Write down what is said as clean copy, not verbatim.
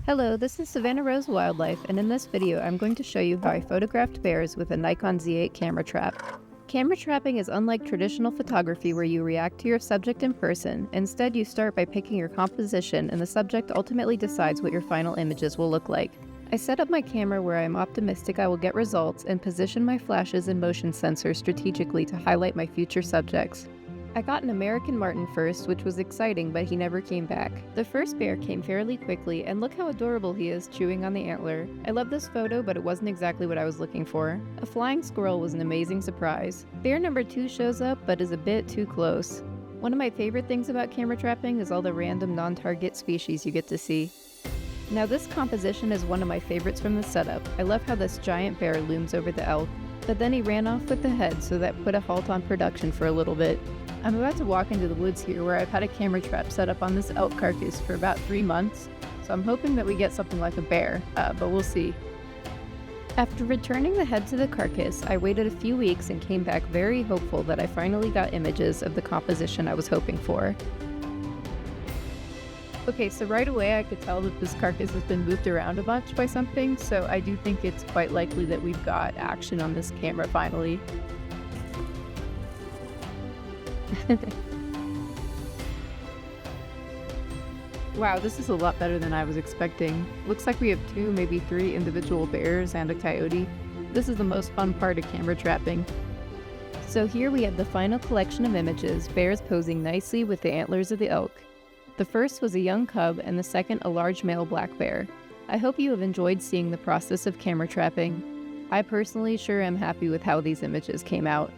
Hello, this is Savannah Rose Wildlife, and in this video I'm going to show you how I photographed bears with a Nikon Z camera trap. Camera trapping is unlike traditional photography where you react to your subject in person. Instead, you start by picking your composition and the subject ultimately decides what your final images will look like. I set up my camera where I am optimistic I will get results and position my flashes and motion sensors strategically to highlight my future subjects. I got an American marten first, which was exciting, but he never came back. The first bear came fairly quickly, and look how adorable he is chewing on the antler. I love this photo, but it wasn't exactly what I was looking for. A flying squirrel was an amazing surprise. Bear number 2 shows up, but is a bit too close. One of my favorite things about camera trapping is all the random non-target species you get to see. Now this composition is one of my favorites from the setup. I love how this giant bear looms over the elk, but then he ran off with the head, so that put a halt on production for a little bit. I'm about to walk into the woods here where I've had a camera trap set up on this elk carcass for about 3 months, so I'm hoping that we get something like a bear, but we'll see. After returning the head to the carcass, I waited a few weeks and came back very hopeful that I finally got images of the composition I was hoping for. Okay, so right away I could tell that this carcass has been moved around a bunch by something, so I do think it's quite likely that we've got action on this camera finally. Wow, this is a lot better than I was expecting. Looks like we have 2, maybe 3 individual bears and a coyote. This is the most fun part of camera trapping. So here we have the final collection of images, bears posing nicely with the antlers of the elk. The first was a young cub and the second a large male black bear. I hope you have enjoyed seeing the process of camera trapping. I personally sure am happy with how these images came out.